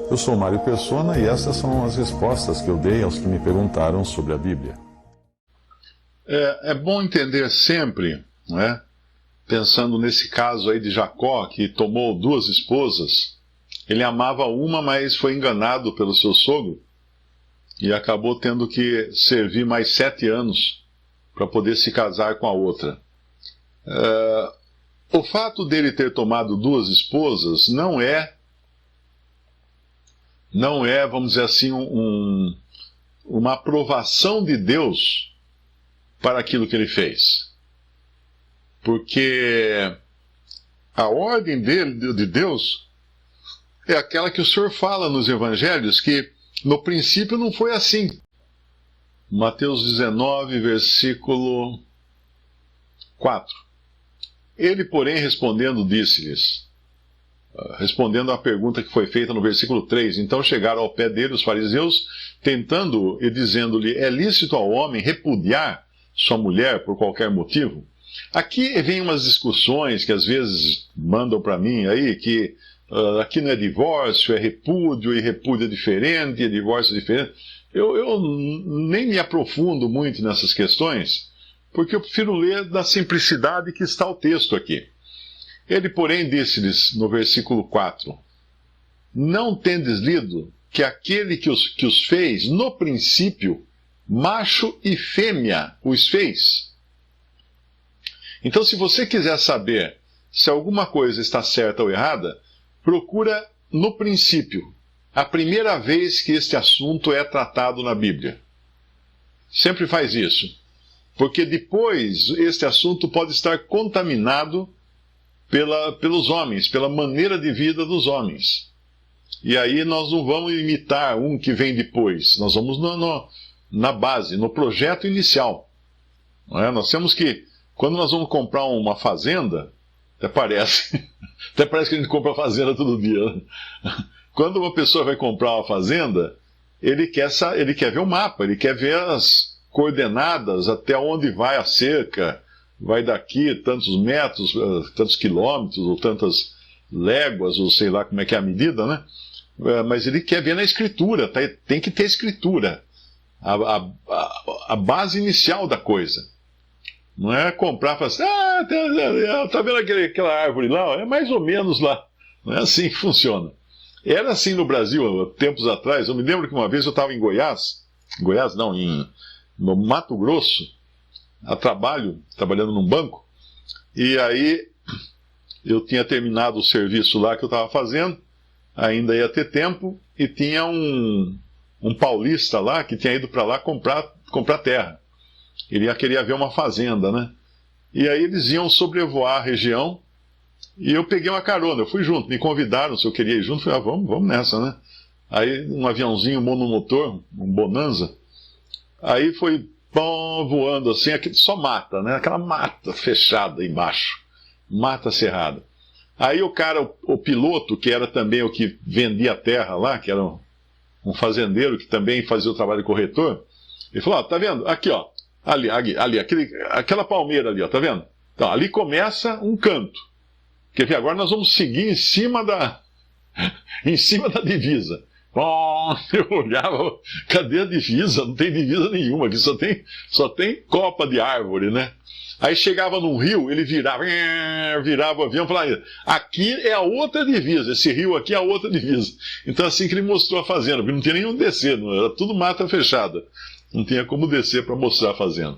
Eu sou Mário Persona e essas são as respostas que eu dei aos que me perguntaram sobre a Bíblia. É bom entender sempre, não é? Pensando nesse caso aí de Jacó, que tomou 2 esposas, ele amava uma, mas foi enganado pelo seu sogro e acabou tendo que servir mais 7 anos para poder se casar com a outra. O fato dele ter tomado 2 esposas não é, vamos dizer assim, uma aprovação de Deus para aquilo que ele fez. Porque a ordem de Deus é aquela que o Senhor fala nos evangelhos, que no princípio não foi assim. Mateus 19, versículo 4. Ele, porém, respondendo, disse-lhes, respondendo à pergunta que foi feita no versículo 3, então chegaram ao pé dele os fariseus, tentando e dizendo-lhe, é lícito ao homem repudiar sua mulher por qualquer motivo? Aqui vem umas discussões que às vezes mandam para mim aí, que aqui não é divórcio, é repúdio, e repúdio é diferente, e divórcio é diferente. Eu nem me aprofundo muito nessas questões, porque eu prefiro ler da simplicidade que está o texto aqui. Ele, porém, disse-lhes no versículo 4, não tendes lido que aquele que os fez, no princípio, macho e fêmea os fez? Então, se você quiser saber se alguma coisa está certa ou errada, procura no princípio, a primeira vez que este assunto é tratado na Bíblia. Sempre faz isso, porque depois este assunto pode estar contaminado pelos homens, pela maneira de vida dos homens. E aí nós não vamos imitar um que vem depois, nós vamos na base, no projeto inicial. Não é? Nós temos que, quando nós vamos comprar uma fazenda, até parece que a gente compra fazenda todo dia, né? Quando uma pessoa vai comprar uma fazenda, ele quer ver o mapa, ele quer ver as coordenadas, até onde vai a cerca, vai daqui tantos metros, tantos quilômetros, ou tantas léguas, ou sei lá como é que é a medida, né? Mas ele quer ver na escritura, tem que ter escritura, a base inicial da coisa. Não é comprar e falar assim, tá vendo aquela árvore lá? É mais ou menos lá. Não é assim que funciona. Era assim no Brasil, tempos atrás. Eu me lembro que uma vez eu estava em no Mato Grosso, trabalhando num banco, e aí eu tinha terminado o serviço lá que eu estava fazendo, ainda ia ter tempo, e tinha um paulista lá que tinha ido para lá comprar terra. Ele queria ver uma fazenda, né? E aí eles iam sobrevoar a região, e eu peguei uma carona, eu fui junto, me convidaram se eu queria ir junto, falei, vamos nessa, né? Aí um aviãozinho monomotor, um Bonanza, aí foi voando assim, só mata, né? Aquela mata fechada embaixo, mata cerrada. Aí o cara, o piloto, que era também o que vendia a terra lá, que era um fazendeiro que também fazia o trabalho de corretor, ele falou, tá vendo? Aqui, ó, ali, aquela palmeira ali, ó, tá vendo? Então, ali começa um canto. Quer ver? Agora nós vamos seguir em cima da divisa. Eu olhava, cadê a divisa? Não tem divisa nenhuma, aqui só tem copa de árvore, né? Aí chegava num rio, ele virava o avião e falava, aqui é a outra divisa, esse rio aqui é a outra divisa. Então assim que ele mostrou a fazenda, porque não tinha nenhum descer, era tudo mata fechada. Não tinha como descer para mostrar a fazenda.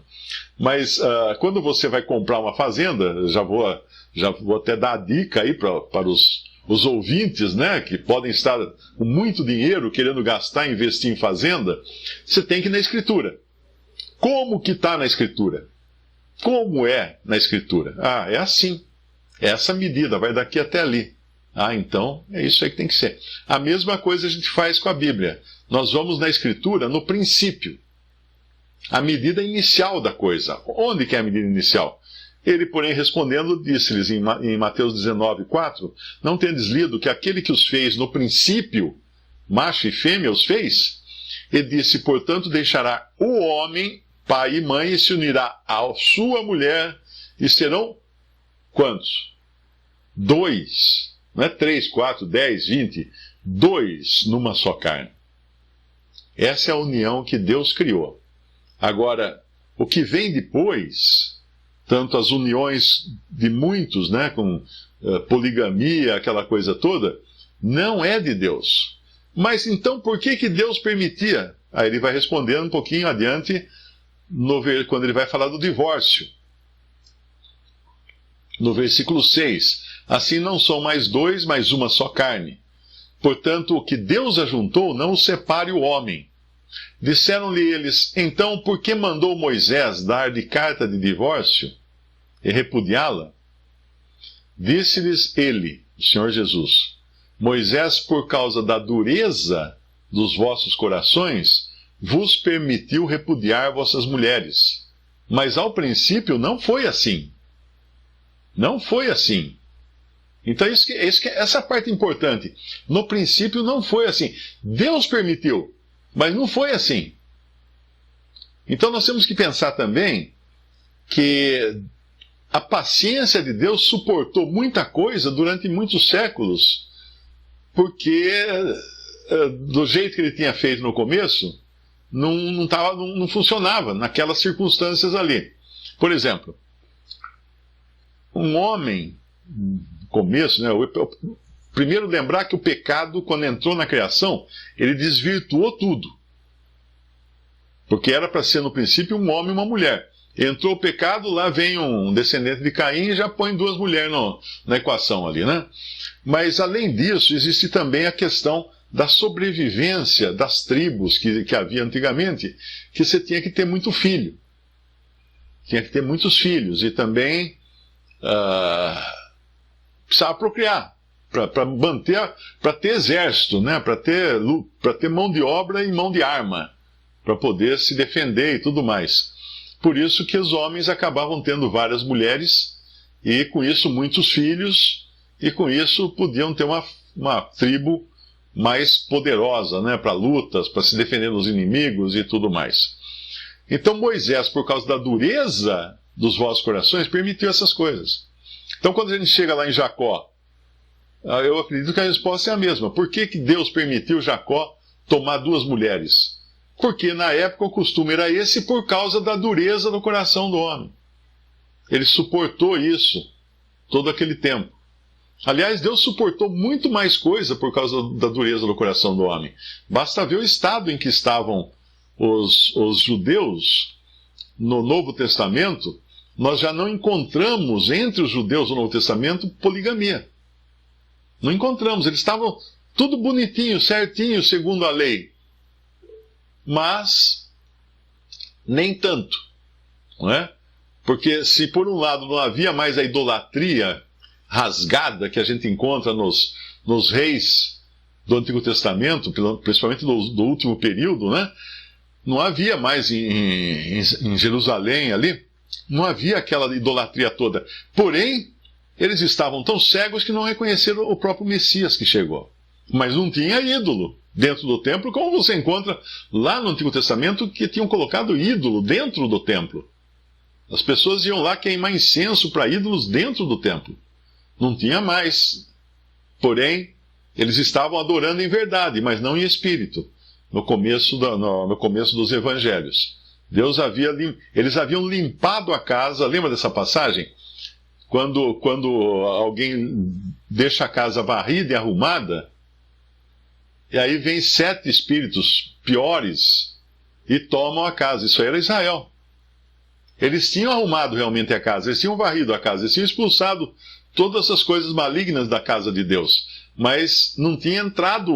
Mas quando você vai comprar uma fazenda, já vou até dar a dica aí para os ouvintes, né, que podem estar com muito dinheiro querendo gastar, investir em fazenda, você tem que ir na Escritura. Como que está na Escritura? Como é na Escritura? É assim. Essa medida vai daqui até ali. Então é isso aí que tem que ser. A mesma coisa a gente faz com a Bíblia. Nós vamos na Escritura no princípio. A medida inicial da coisa. Onde que é a medida inicial? Ele, porém, respondendo, disse-lhes em Mateus 19, 4, não tendes lido que aquele que os fez no princípio, macho e fêmea os fez? Ele disse, portanto, deixará o homem, pai e mãe, e se unirá à sua mulher, e serão quantos? 2. Não é 3, 4, 10, 20, 2 numa só carne. Essa é a união que Deus criou. Agora, o que vem depois, tanto as uniões de muitos, né, com poligamia, aquela coisa toda, não é de Deus. Mas então por que Deus permitia? Aí ele vai respondendo um pouquinho adiante, quando ele vai falar do divórcio. No versículo 6, assim não são mais dois, mas uma só carne. Portanto, o que Deus ajuntou, não o separe o homem. Disseram-lhe eles, então por que mandou Moisés dar de carta de divórcio e repudiá-la? Disse-lhes ele, o Senhor Jesus, Moisés, por causa da dureza dos vossos corações, vos permitiu repudiar vossas mulheres. Mas ao princípio não foi assim. Não foi assim. Então essa é a parte importante. No princípio não foi assim. Deus permitiu, mas não foi assim. Então nós temos que pensar também que a paciência de Deus suportou muita coisa durante muitos séculos, porque do jeito que ele tinha feito no começo, não funcionava naquelas circunstâncias ali. Por exemplo, um homem, no começo, né, primeiro lembrar que o pecado, quando entrou na criação, ele desvirtuou tudo. Porque era para ser no princípio um homem e uma mulher. Entrou o pecado, lá vem um descendente de Caim e já põe duas mulheres na equação ali, né? Mas além disso, existe também a questão da sobrevivência das tribos que havia antigamente, que você tinha que ter muito filho. Tinha que ter muitos filhos e também precisava procriar para manter, para ter exército, né? Para ter mão de obra e mão de arma, para poder se defender e tudo mais. Por isso que os homens acabavam tendo várias mulheres e com isso muitos filhos, e com isso podiam ter uma tribo mais poderosa, né, para lutas, para se defender dos inimigos e tudo mais. Então Moisés, por causa da dureza dos vossos corações, permitiu essas coisas. Então quando a gente chega lá em Jacó, eu acredito que a resposta é a mesma. Por que Deus permitiu Jacó tomar duas mulheres? Porque na época o costume era esse por causa da dureza do coração do homem. Ele suportou isso todo aquele tempo. Aliás, Deus suportou muito mais coisa por causa da dureza do coração do homem. Basta ver o estado em que estavam os judeus no Novo Testamento. Nós já não encontramos entre os judeus do Novo Testamento poligamia. Não encontramos. Eles estavam tudo bonitinho, certinho, segundo a lei. Mas nem tanto, não é? Porque se por um lado não havia mais a idolatria rasgada que a gente encontra nos reis do Antigo Testamento, principalmente do último período, né? Não havia mais em Jerusalém ali, não havia aquela idolatria toda. Porém, eles estavam tão cegos que não reconheceram o próprio Messias que chegou. Mas não tinha ídolo dentro do templo, como você encontra lá no Antigo Testamento, que tinham colocado ídolo dentro do templo. As pessoas iam lá queimar incenso para ídolos dentro do templo. Não tinha mais. Porém, eles estavam adorando em verdade, mas não em espírito, no começo dos evangelhos. Eles haviam limpado a casa, lembra dessa passagem? Quando alguém deixa a casa varrida e arrumada, e aí vem 7 espíritos piores e tomam a casa. Isso aí era Israel. Eles tinham arrumado realmente a casa, eles tinham varrido a casa, eles tinham expulsado todas essas coisas malignas da casa de Deus. Mas não tinha entrado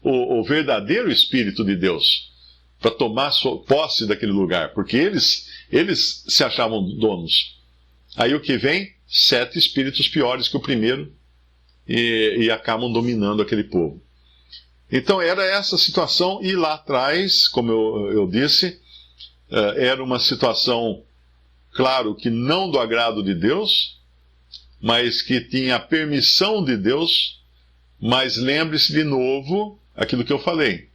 o verdadeiro Espírito de Deus para tomar posse daquele lugar, porque eles se achavam donos. Aí o que vem? 7 espíritos piores que o primeiro e acabam dominando aquele povo. Então era essa situação, e lá atrás, como eu disse, era uma situação, claro, que não do agrado de Deus, mas que tinha a permissão de Deus. Mas lembre-se de novo aquilo que eu falei,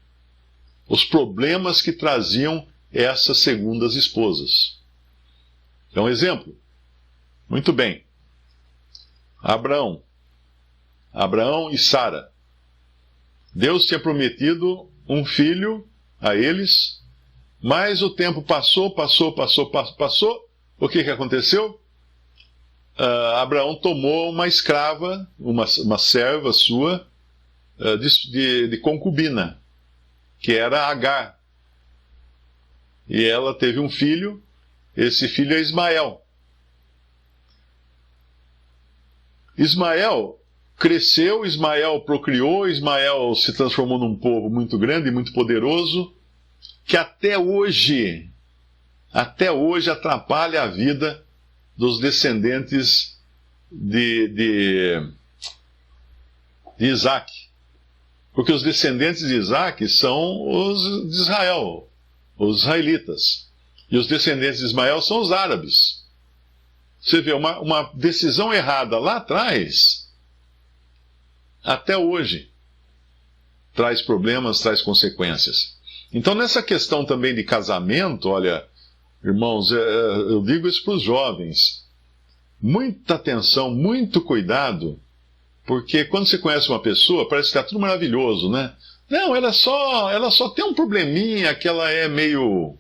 os problemas que traziam essas segundas esposas. Então, exemplo, muito bem, Abraão, Abraão e Sara. Deus tinha prometido um filho a eles, mas o tempo passou. O que aconteceu? Abraão tomou uma escrava, uma serva sua, de concubina, que era Agar. E ela teve um filho, esse filho é Ismael. Ismael cresceu, Ismael procriou, Ismael se transformou num povo muito grande, muito poderoso, que até hoje atrapalha a vida dos descendentes de Isaac. Porque os descendentes de Isaac são os de Israel, os israelitas. E os descendentes de Ismael são os árabes. Você vê, uma decisão errada lá atrás, até hoje, traz problemas, traz consequências. Então, nessa questão também de casamento, olha, irmãos, eu digo isso para os jovens, muita atenção, muito cuidado, porque quando você conhece uma pessoa, parece que está tudo maravilhoso, né? Não, ela só tem um probleminha, que ela é meio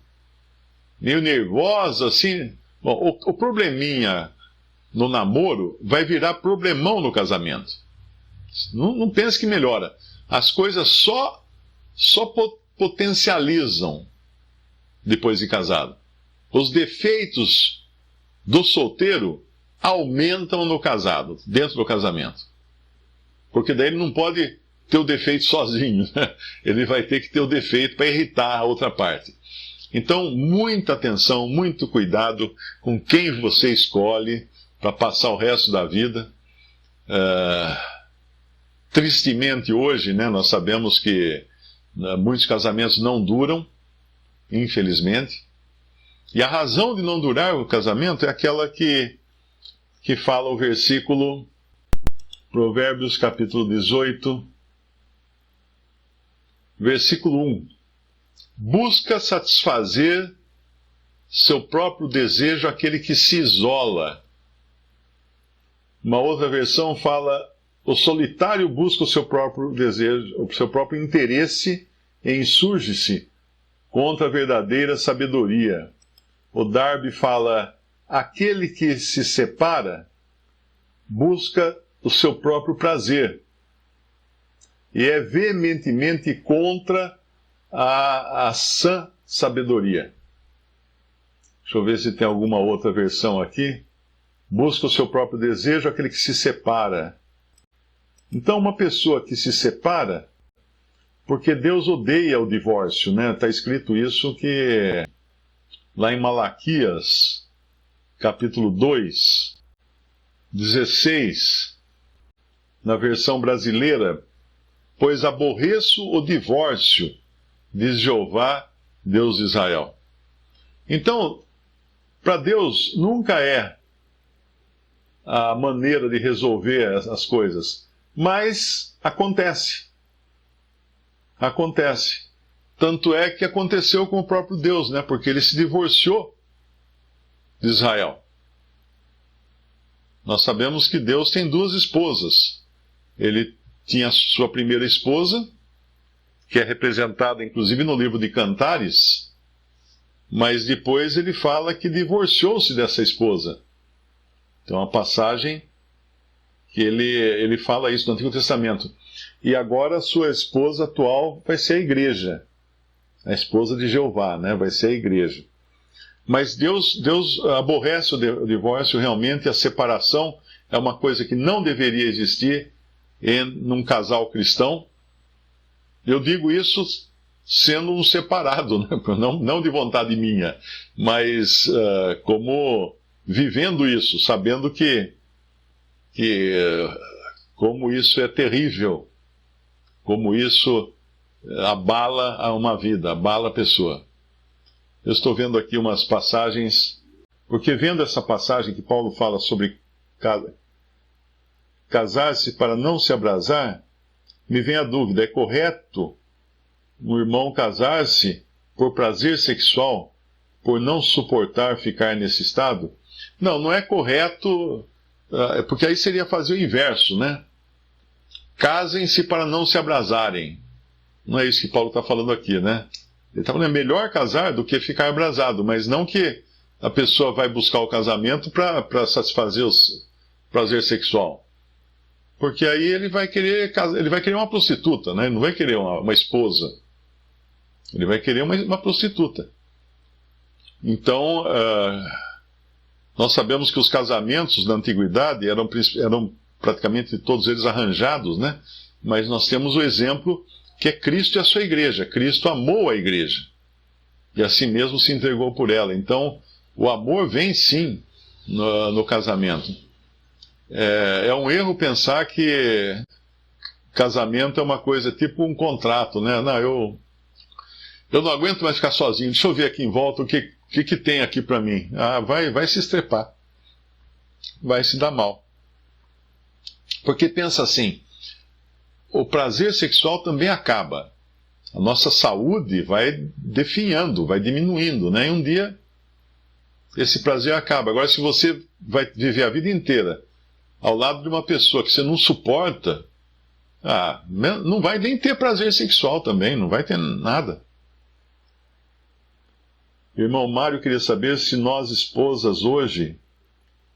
nervosa, assim. Bom, o probleminha no namoro vai virar problemão no casamento. Não pense que melhora. As coisas só potencializam depois de casado. Os defeitos do solteiro aumentam no casado, dentro do casamento. Porque daí ele não pode ter o defeito sozinho, né? Ele vai ter que ter o defeito para irritar a outra parte. Então, muita atenção, muito cuidado com quem você escolhe para passar o resto da vida. Tristemente hoje, né, nós sabemos que muitos casamentos não duram, infelizmente. E a razão de não durar o casamento é aquela que fala o versículo, Provérbios capítulo 18, versículo 1. Busca satisfazer seu próprio desejo aquele que se isola. Uma outra versão fala, o solitário busca o seu próprio desejo, o seu próprio interesse e insurge-se contra a verdadeira sabedoria. O Darby fala, aquele que se separa busca o seu próprio prazer e é veementemente contra a sã sabedoria. Deixa eu ver se tem alguma outra versão aqui. Busca o seu próprio desejo, aquele que se separa. Então, uma pessoa que se separa, porque Deus odeia o divórcio, né? Está escrito isso que lá em Malaquias, capítulo 2, 16, na versão brasileira, pois aborreço o divórcio, diz Jeová, Deus de Israel. Então, para Deus nunca é a maneira de resolver as coisas, mas acontece. Acontece. Tanto é que aconteceu com o próprio Deus, né? Porque ele se divorciou de Israel. Nós sabemos que Deus tem duas esposas. Ele tinha sua primeira esposa, que é representada inclusive no livro de Cantares, mas depois ele fala que divorciou-se dessa esposa. Tem uma passagem que ele fala isso no Antigo Testamento. E agora a sua esposa atual vai ser a igreja. A esposa de Jeová, né? Vai ser a igreja. Mas Deus aborrece o divórcio realmente, a separação é uma coisa que não deveria existir num casal cristão. Eu digo isso sendo um separado, né? Não de vontade minha, mas como vivendo isso, sabendo que como isso é terrível, como isso abala uma vida, abala a pessoa. Eu estou vendo aqui umas passagens, porque vendo essa passagem que Paulo fala sobre casar-se para não se abrasar, me vem a dúvida, é correto um irmão casar-se por prazer sexual, por não suportar ficar nesse estado? Não é correto, porque aí seria fazer o inverso, né? casem-se para não se abrasarem. Não é isso que Paulo está falando aqui, né? Ele está falando, é melhor casar do que ficar abrasado, mas não que a pessoa vai buscar o casamento para satisfazer o prazer sexual. Porque aí ele vai querer uma prostituta, né? Ele não vai querer uma esposa. Ele vai querer uma prostituta. Então, nós sabemos que os casamentos na antiguidade eram praticamente todos eles arranjados, né? Mas nós temos o exemplo que é Cristo e a sua igreja. Cristo amou a igreja e assim mesmo se entregou por ela. Então, o amor vem sim no casamento. É um erro pensar que casamento é uma coisa tipo um contrato, né? Não, eu não aguento mais ficar sozinho. Deixa eu ver aqui em volta o que tem aqui para mim. Ah, vai se estrepar. Vai se dar mal. Porque pensa assim, o prazer sexual também acaba. A nossa saúde vai definhando, vai diminuindo, né? E um dia esse prazer acaba. Agora, se você vai viver a vida inteira ao lado de uma pessoa que você não suporta, não vai nem ter prazer sexual também, não vai ter nada. Irmão Mário queria saber se nós, esposas, hoje,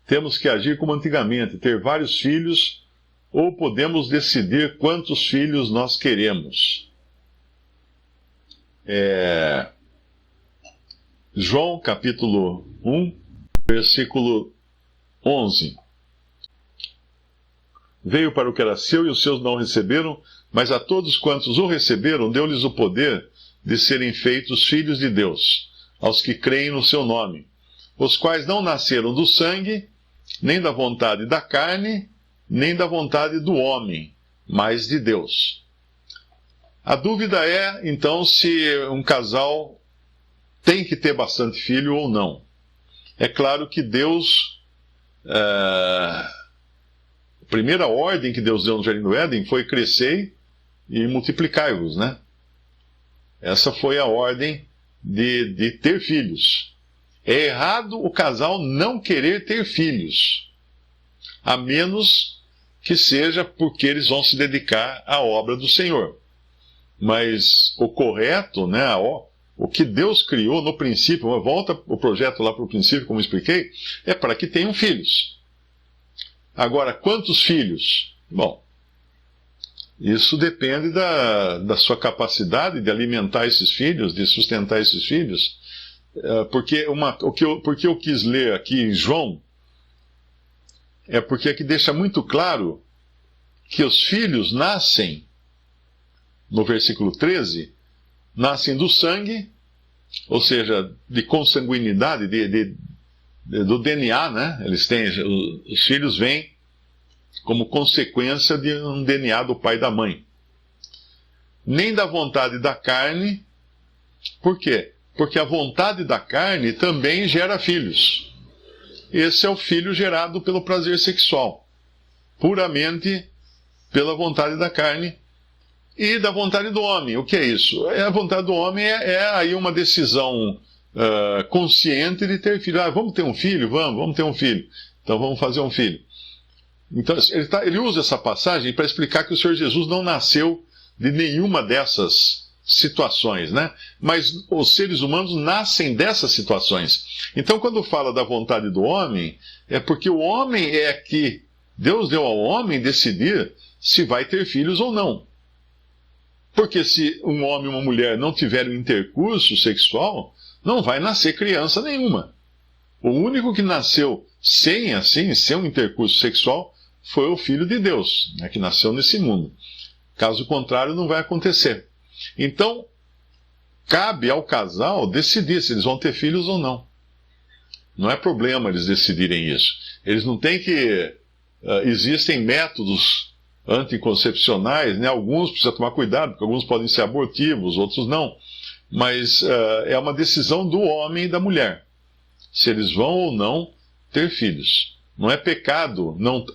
temos que agir como antigamente, ter vários filhos, ou podemos decidir quantos filhos nós queremos. João, capítulo 1, versículo 11. Veio para o que era seu e os seus não receberam, mas a todos quantos o receberam, deu-lhes o poder de serem feitos filhos de Deus, aos que creem no seu nome, os quais não nasceram do sangue, nem da vontade da carne, nem da vontade do homem, mas de Deus. A dúvida é, então, se um casal tem que ter bastante filho ou não. É claro que Deus... A primeira ordem que Deus deu no Jardim do Éden foi crescer e multiplicai-vos, né? Essa foi a ordem de ter filhos. É errado o casal não querer ter filhos, a menos que seja porque eles vão se dedicar à obra do Senhor. Mas o correto, né, o que Deus criou no princípio, volta o projeto lá para o princípio, como expliquei, é para que tenham filhos. Agora, quantos filhos? Bom, isso depende da sua capacidade de alimentar esses filhos, de sustentar esses filhos. Porque eu quis ler aqui em João, é porque aqui deixa muito claro que os filhos nascem, no versículo 13, nascem do sangue, ou seja, de consanguinidade, do DNA, né? Os filhos vêm como consequência de um DNA do pai e da mãe. Nem da vontade da carne. Por quê? Porque a vontade da carne também gera filhos. Esse é o filho gerado pelo prazer sexual, puramente pela vontade da carne e da vontade do homem. O que é isso? A vontade do homem é aí uma decisão consciente de ter filho. Vamos ter um filho? Vamos ter um filho. Então vamos fazer um filho. Então ele usa essa passagem para explicar que o Senhor Jesus não nasceu de nenhuma dessas situações, né? Mas os seres humanos nascem dessas situações. Então, quando fala da vontade do homem, é porque o homem é que Deus deu ao homem decidir se vai ter filhos ou não. Porque se um homem e uma mulher não tiverem intercurso sexual, não vai nascer criança nenhuma. O único que nasceu sem um intercurso sexual foi o Filho de Deus, né, que nasceu nesse mundo. Caso contrário, não vai acontecer. Então, cabe ao casal decidir se eles vão ter filhos ou não. Não é problema eles decidirem isso. Eles não têm que... existem métodos anticoncepcionais, né? Alguns precisam tomar cuidado, porque alguns podem ser abortivos, outros não. Mas é uma decisão do homem e da mulher, se eles vão ou não ter filhos. Não é pecado não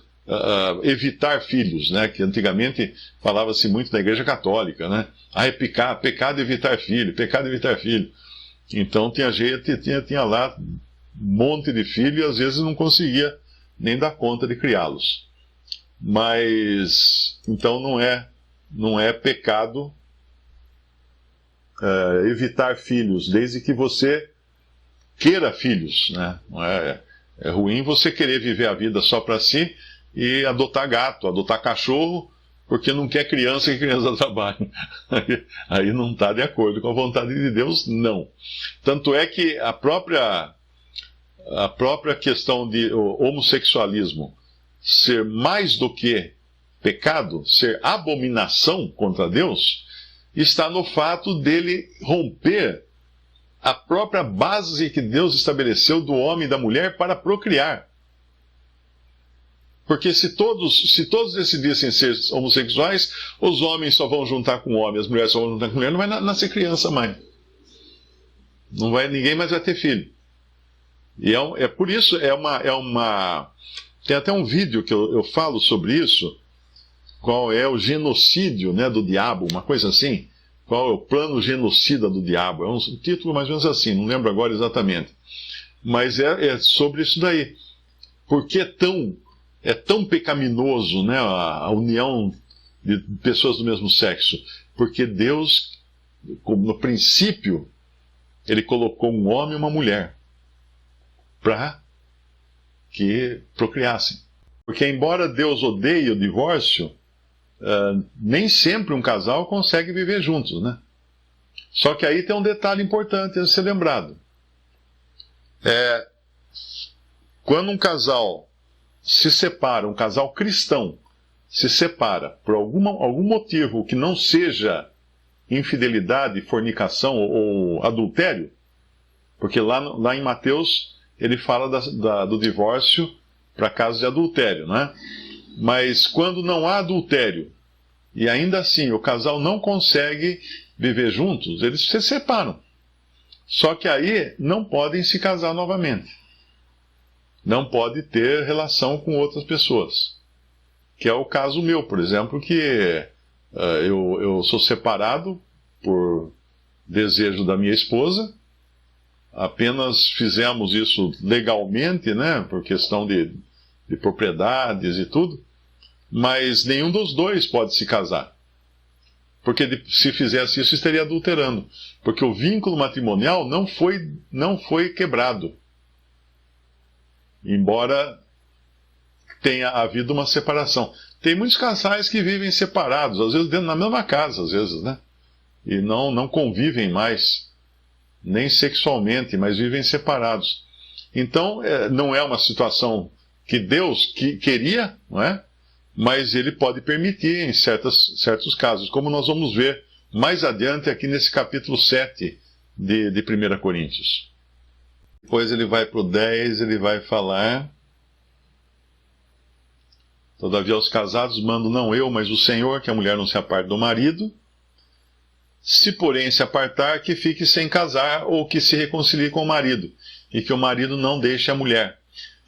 evitar filhos, né? Que antigamente falava-se muito na Igreja Católica, né? É pecado evitar filho, pecado evitar filho. Então tinha lá um monte de filhos e às vezes não conseguia nem dar conta de criá-los. Mas, então não é pecado evitar filhos, desde que você queira filhos, né? Não é ruim você querer viver a vida só para si e adotar gato, adotar cachorro, porque não quer criança e criança trabalha. Aí não está de acordo com a vontade de Deus, não. Tanto é que a própria questão de homossexualismo ser mais do que pecado, ser abominação contra Deus, está no fato dele romper a própria base que Deus estabeleceu do homem e da mulher para procriar. Porque se todos decidissem ser homossexuais, os homens só vão juntar com homem, as mulheres só vão juntar com mulher, não vai nascer criança mais. Ninguém mais vai ter filho. E por isso, tem até um vídeo que eu falo sobre isso, qual é o genocídio, né, do diabo, uma coisa assim. Qual é o plano genocida do diabo? É um título mais ou menos assim, não lembro agora exatamente. Mas é sobre isso daí. Por que é tão pecaminoso, né, a união de pessoas do mesmo sexo? Porque Deus, no princípio, ele colocou um homem e uma mulher para que procriassem. Porque embora Deus odeie o divórcio, nem sempre um casal consegue viver juntos, né? Só que aí tem um detalhe importante a ser lembrado. Quando um casal se separa, um casal cristão se separa por algum motivo que não seja infidelidade, fornicação ou adultério, porque lá em Mateus ele fala do divórcio para casos de adultério, né? Mas quando não há adultério, e ainda assim o casal não consegue viver juntos, eles se separam. Só que aí não podem se casar novamente. Não pode ter relação com outras pessoas. Que é o caso meu, por exemplo, que eu sou separado por desejo da minha esposa. Apenas fizemos isso legalmente, né, por questão de propriedades e tudo. Mas nenhum dos dois pode se casar. Porque se fizesse isso, estaria adulterando. Porque o vínculo matrimonial não foi quebrado. Embora tenha havido uma separação. Tem muitos casais que vivem separados, às vezes dentro da mesma casa, às vezes, né? E não convivem mais, nem sexualmente, mas vivem separados. Então, não é uma situação que Deus queria, não é? Mas ele pode permitir em certos casos, como nós vamos ver mais adiante aqui nesse capítulo 7 de 1 Coríntios. Depois ele vai para o 10, ele vai falar: todavia aos casados mando não eu, mas o Senhor, que a mulher não se aparte do marido. Se porém se apartar, que fique sem casar, ou que se reconcilie com o marido, e que o marido não deixe a mulher.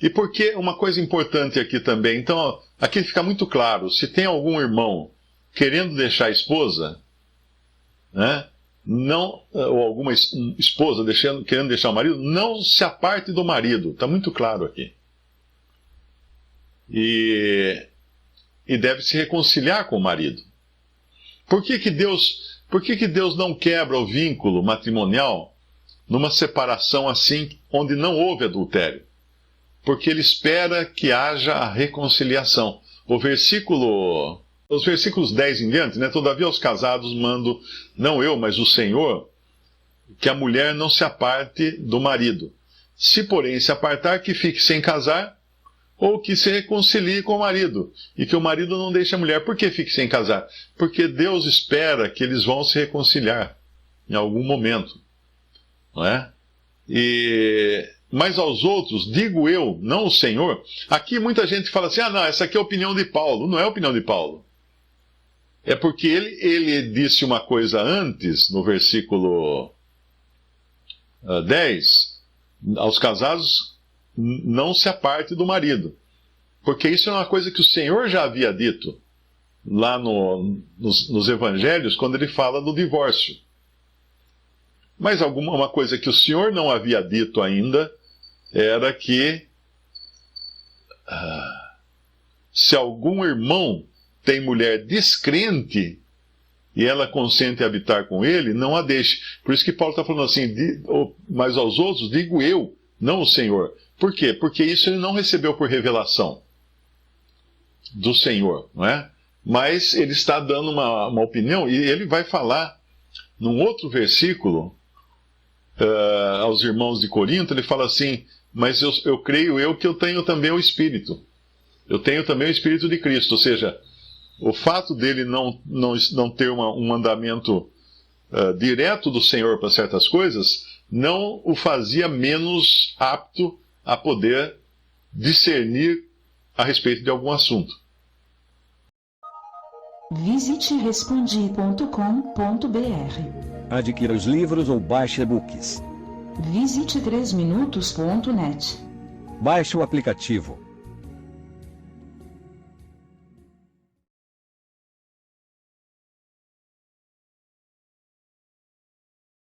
E porque uma coisa importante aqui também, então, aqui fica muito claro, se tem algum irmão querendo deixar a esposa, né, ou alguma esposa querendo deixar o marido, não se aparte do marido, está muito claro aqui. E deve se reconciliar com o marido. Por que que Deus não quebra o vínculo matrimonial numa separação assim, onde não houve adultério? Porque ele espera que haja a reconciliação. Os versículos 10 em diante, né? Todavia aos casados mando, não eu, mas o Senhor, que a mulher não se aparte do marido. Se, porém, se apartar, que fique sem casar, ou que se reconcilie com o marido, e que o marido não deixe a mulher. Por que fique sem casar? Porque Deus espera que eles vão se reconciliar em algum momento, não é? Mas aos outros, digo eu, não o Senhor. Aqui muita gente fala assim, não, essa aqui é a opinião de Paulo. Não é a opinião de Paulo. É porque ele disse uma coisa antes, no versículo 10, aos casados, não se aparte do marido. Porque isso é uma coisa que o Senhor já havia dito lá nos evangelhos, quando ele fala do divórcio. Mas uma coisa que o Senhor não havia dito ainda era que se algum irmão tem mulher descrente e ela consente habitar com ele, não a deixe. Por isso que Paulo está falando assim, mas aos outros digo eu, não o Senhor. Por quê? Porque isso ele não recebeu por revelação do Senhor, não é? Mas ele está dando uma opinião, e ele vai falar num outro versículo aos irmãos de Corinto. Ele fala assim, mas eu creio que eu tenho também o Espírito. Eu tenho também o Espírito de Cristo. Ou seja, o fato dele não ter um mandamento direto do Senhor para certas coisas, não o fazia menos apto a poder discernir a respeito de algum assunto. Visite respondi.com.br. Adquira os livros ou baixe e-books. Visite 3minutos.net. Baixe o aplicativo.